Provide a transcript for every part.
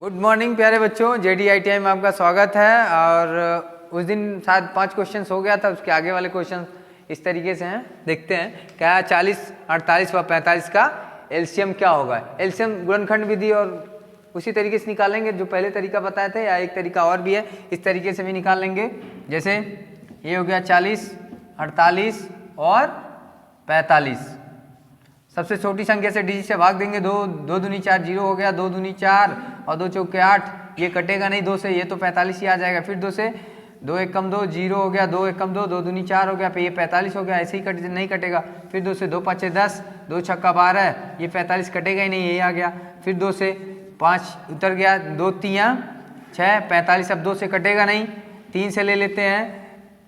Good morning प्यारे बच्चों, JDITI में आपका स्वागत है। और उस दिन शायद 5 क्वेश्चंस हो गया था, उसके आगे वाले क्वेश्चन इस तरीके से हैं। देखते हैं क्या 40, 48 व 45 का एलसीएम क्या होगा। एलसीएम गुणनखंड विधि और उसी तरीके से निकालेंगे जो पहले तरीका बताए थे, या एक तरीका और भी है, इस तरीके से भी निकाल लेंगे। जैसे ये हो गया 40, 48 और 45। सबसे छोटी संख्या से डिजिट से भाग देंगे। दो दूनी 4, 0 हो गया, 2 दूनी 4 और 2 चौके 8। ये कटेगा नहीं 2 से, ये तो 45 ही आ जाएगा। फिर 2 से 2 एक कम 2, 0 हो गया, 2 एक कम 2, 2 दूनी 4 हो गया, फिर ये 45 हो गया। ऐसे ही नहीं कटेगा। फिर 2 से 2 पाँचे 10, 2 छक्का 12, ये 45 कटेगा ही नहीं, यही आ गया। फिर 2 से 5 उतर गया, 2 तियाँ 6, 45 अब 2 से कटेगा नहीं। 3 से ले लेते हैं,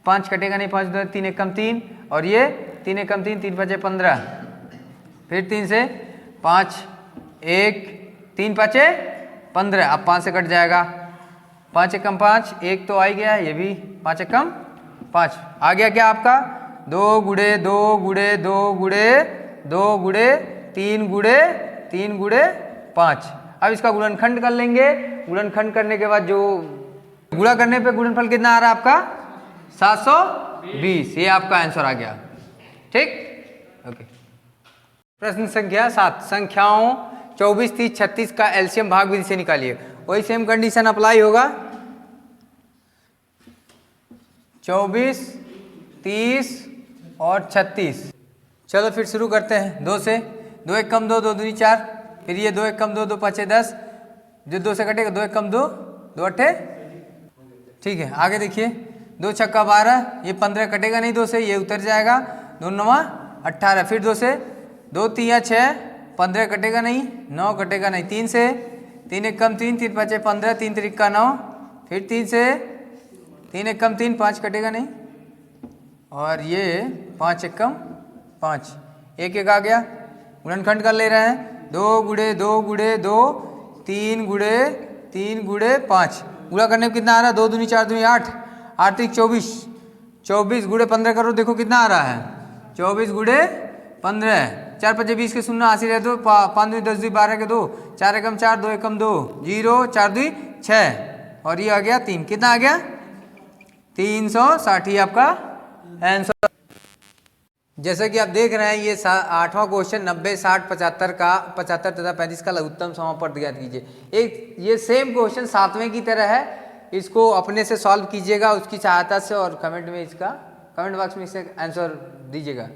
5 कटेगा नहीं, 5 2 3 एक कम 3 और ये 3 एक कम 3, 3 पाँचे 15। फिर 3 से 5 1, 3 पाँचे 15, अब 5 से कट जाएगा। 5 एकम 5, 1 तो आ ही गया, ये भी 5 एकम 5 आ गया। क्या आपका 2 गुड़े 2 गुड़े 2 गुड़े 2 गुड़े 3 गुड़े 3 गुड़े 5। अब इसका गुणनखंड कर लेंगे। गुणनखंड करने के बाद जो गुणा करने पे गुणनफल कितना आ रहा है आपका 720। ये आपका आंसर आ गया। ठीक, ओके। प्रश्न संख्या 7, संख्याओं 24, 30, 36 का एलसीएम भाग विधि से निकालिए। वही सेम कंडीशन अप्लाई होगा। 24, 30 और 36। चलो फिर शुरू करते हैं। 2 से 2 एक कम 2, 2 दूनी 4, फिर ये 2 एक कम 2, 2 पाँचे 10, जो 2 से कटेगा 2 एक कम 2, 2 अट्ठे। ठीक है, आगे देखिए। 2 छक्का 12, ये 15 कटेगा नहीं 2 से, ये उतर जाएगा। 2 9 18, फिर 2 से 2 तियाँ 6, 15 कटेगा नहीं, 9 कटेगा नहीं। 3 से 3 एक कम 3, 3 पाँचे 15, 3 तिरिक्का 9, फिर 3 से 3 एक कम 3, 5 कटेगा नहीं, और ये 5 एक कम 5, 1 1 आ गया। गुणनखंड कर ले रहे हैं। 2 गुड़े 2 गुड़े 2, 3 गुड़े 3 गुड़े 5। गुणा करने में कितना आ रहा है, 2 दूनी 4 दूनी 8, 8 3 24, 24 गुड़े 15 करो, देखो कितना आ रहा है 24 गुड़े 15, 4 5 20 के 0 80 रहे, 5 2 10 2 12 के 2, 4 एकम 4 2 एकम 2 0, 4 2 6 और ये आ गया 3। कितना आ गया 360 ही आपका आंसर। जैसे कि आप देख रहे हैं, ये 8वां क्वेश्चन 90 60 75 का 75 तथा 35 का लघुत्तम समापन ज्ञात कीजिए। एक ये सेम क्वेश्चन 7वें की तरह है, इसको अपने से सॉल्व कीजिएगा उसकी सहायता से, और कमेंट में इसका कमेंट बॉक्स में इससे आंसर दीजिएगा।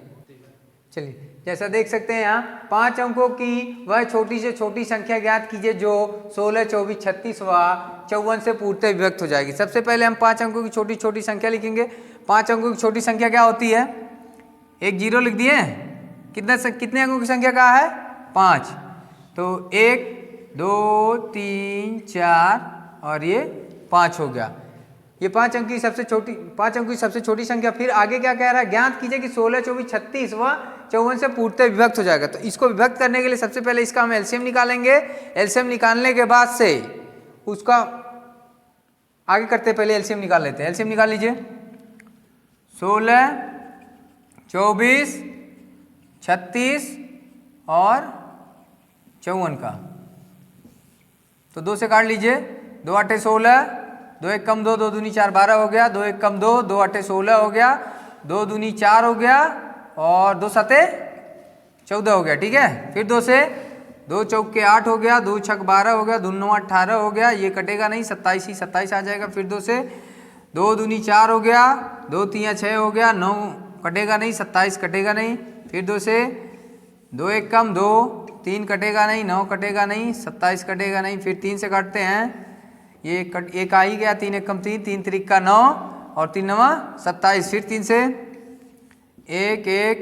चलिए, जैसा देख सकते हैं यहाँ 5 अंकों की वह छोटी से छोटी संख्या ज्ञात कीजिए जो 16, 24, 36 व 54 से पूर्णतः विभक्त हो जाएगी। सबसे पहले हम 5 अंकों की छोटी छोटी संख्या लिखेंगे। 5 अंकों की छोटी संख्या क्या होती है, एक 0 लिख दिए। कितने अंकों की संख्या का है 5, तो 1 2 3 4 और ये 5 हो गया। ये 5 अंक की सबसे छोटी संख्या। फिर आगे क्या कह रहा है, ज्ञात कीजिए कि 16, 24, 36 व 54 से पूर्णतः विभक्त हो जाएगा। तो इसको विभक्त करने के लिए सबसे पहले इसका हम एलसीएम निकालेंगे। एलसीएम निकालने के बाद से उसका आगे करते पहले एलसीएम निकाल लेते हैं। एलसीएम निकाल लीजिए। 16, 24, 36 और 54 का, तो 2 से काट लीजिए। 2 8 16, 2 एक कम 2, 2 दूनी 4 12 हो गया, 2 एक कम 2, 2 8 16 हो गया, 2 दूनी 4 हो गया और 2 7 14 हो गया। ठीक है, फिर 2 से 2 चौके 8 हो गया, 2 छक 12 हो गया, 2 9 18 हो गया, ये कटेगा नहीं, 27 ही 27 आ जाएगा। फिर 2 से 2 दूनी 4 हो गया, 2 तियाँ 6 हो गया, 9 कटेगा नहीं, 27 कटेगा नहीं। फिर 2 से 2 एक कम 2, 3 कटेगा नहीं, 9 कटेगा नहीं, 27 कटेगा नहीं। फिर 3 से काटते हैं, ये एक आ ही गया, 3 एक कम 3, 3 तिरिक्का 9 और 3 9 27। फिर 3 से 1 1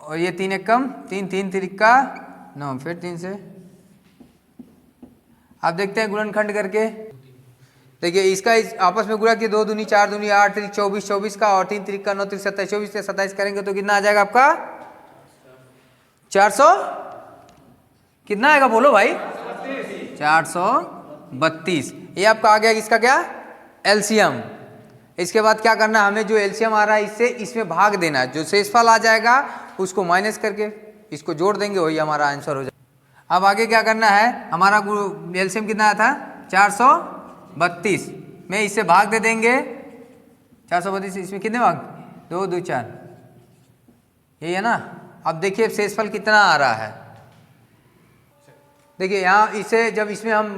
और ये 3 एक कम 3, 3 तिरिक्का 9। फिर 3 से आप देखते हैं गुणनखंड करके। देखिए इसका आपस में गुणा किया, 2 दूनी 4 दूनी 8 3 24 24 का, और 3 तिरिक्का 9 3 27 24 से 27 करेंगे तो कितना आ जाएगा आपका 400। कितना आएगा बोलो भाई 432। ये आपका आ गया इसका क्या एलसीएम। इसके बाद क्या करना है, हमें जो एलसीएम आ रहा है इससे इसमें भाग देना है। जो शेषफल आ जाएगा उसको माइनस करके इसको जोड़ देंगे, वही हमारा आंसर हो जाएगा। अब आगे क्या करना है, हमारा एलसीएम कितना आया था 432 में इससे भाग दे देंगे, 432 इसमें कितने भाग, 2 2 4, यही है ना। अब देखिए शेषफल कितना आ रहा है, देखिए यहाँ इसे जब इसमें हम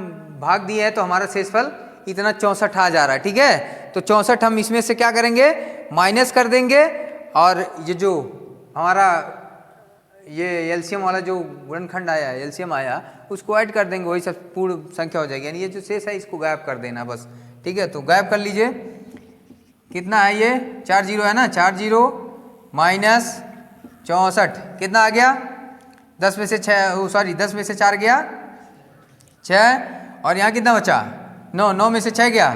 भाग दिए हैं तो हमारा शेषफल इतना 64 आ जा रहा है, ठीक है। तो 64 हम इसमें से क्या करेंगे, माइनस कर देंगे, और ये जो हमारा ये एलसीएम वाला जो गुणनखंड आया, एलसीएम आया, उसको ऐड कर देंगे, वही सब पूर्ण संख्या हो जाएगी, यानी ये जो शेष है इसको गायब कर देना बस, ठीक है। तो गायब कर लीजिए, कितना है ये 4 जीरो है ना, 4 जीरो माइनस 64 कितना आ गया, 10 में से 6 सॉरी 10 में से 4 गया 6, और यहाँ कितना बचा 9, 9 में से 6 गया,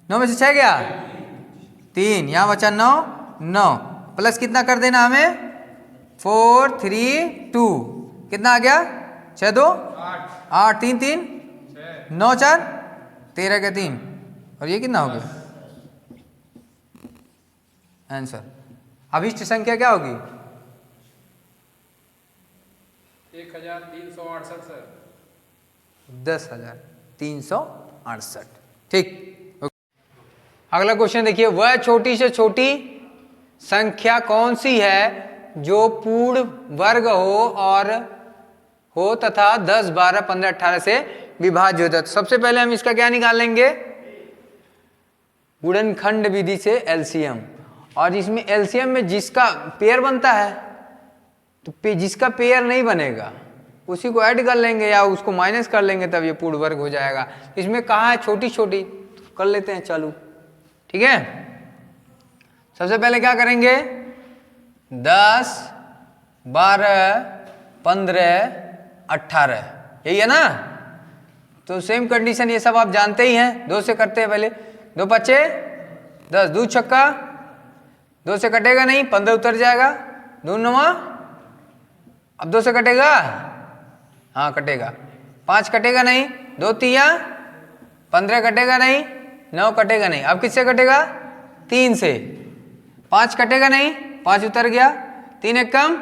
9 में से 6 गया 3, यहाँ बचा 9, 9 प्लस कितना कर देना हमें 4 3 2, कितना आ गया 6 2 8 3 3 9 4 13 के 3, और ये कितना हो गया आंसर। अभिष्ट संख्या क्या होगी 1368 सर, 10,368, ठीक। अगला क्वेश्चन देखिए, वह छोटी से छोटी संख्या कौन सी है जो पूर्ण वर्ग हो तथा 10 12 15 18 से विभाज्य होता है। तो सबसे पहले हम इसका क्या निकाल लेंगे, गुणनखंड विधि से एलसीएम, और इसमें एलसीएम में जिसका पेयर बनता है, तो जिसका पेयर नहीं बनेगा उसी को ऐड कर लेंगे या उसको माइनस कर लेंगे, तब ये पूर्ण वर्ग हो जाएगा। इसमें कहाँ है छोटी छोटी, कर लेते हैं चालू, ठीक है। सबसे पहले क्या करेंगे, 10 12 15 18, यही है ना। तो सेम कंडीशन, ये सब आप जानते ही हैं, 2 से करते हैं पहले, 2 5 10, 2 छक्का 2 से कटेगा नहीं, 15 उतर जाएगा, 2 9, अब 2 से कटेगा, हाँ कटेगा, 5 कटेगा नहीं, 2 3 15 कटेगा नहीं, 9 कटेगा नहीं, अब किससे कटेगा 3 से, 5 कटेगा नहीं, 5 उतर गया, 3 एक कम,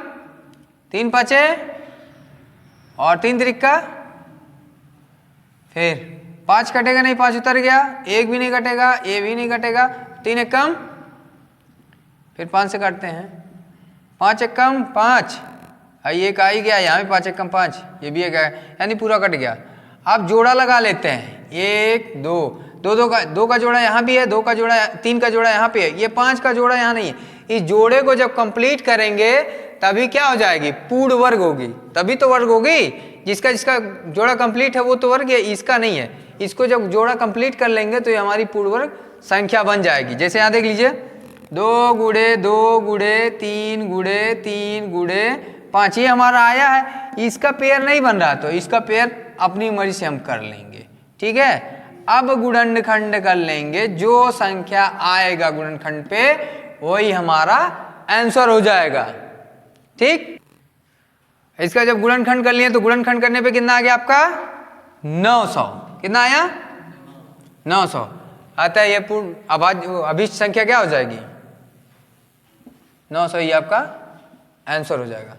3 5 और 3 त्रिका, फिर 5 कटेगा नहीं, 5 उतर गया, 1 भी नहीं कटेगा, ये भी नहीं कटेगा, 3 एक कम, फिर 5 से काटते हैं, 5 एक कम 5, ये का ही गया, यहाँ भी 5 एक कम 5, ये भी एक है, यानी पूरा कट गया। अब जोड़ा लगा लेते हैं, 1 2 2 का जोड़ा यहाँ भी है, 2 का जोड़ा 3 का जोड़ा यहाँ पे है, ये 5 का जोड़ा यहाँ नहीं है। इस जोड़े को जब कंप्लीट करेंगे तभी क्या हो जाएगी, पूर्ण वर्ग होगी, तभी तो वर्ग होगी। जिसका जिसका जोड़ा कंप्लीट है वो तो वर्ग है, इसका नहीं है। इसको जब जोड़ा कंप्लीट कर लेंगे तो ये हमारी पूर्ण वर्ग संख्या बन जाएगी। जैसे यहाँ देख लीजिए, 2 गुणे 2 गुणे 3 गुणे 3 गुणे 5, ये हमारा आया है, इसका पेयर नहीं बन रहा तो इसका पेयर अपनी मर्जी से हम कर लेंगे, ठीक है। अब गुणनखंड कर लेंगे, जो संख्या आएगा गुणनखंड पे वही हमारा आंसर हो जाएगा, ठीक। इसका जब गुणनखंड कर लिए तो गुणनखंड करने पे कितना आ गया आपका 900, कितना आया 900 आता है। ये पूर्ण अभिष्ट संख्या क्या हो जाएगी 900, ये आपका आंसर हो जाएगा।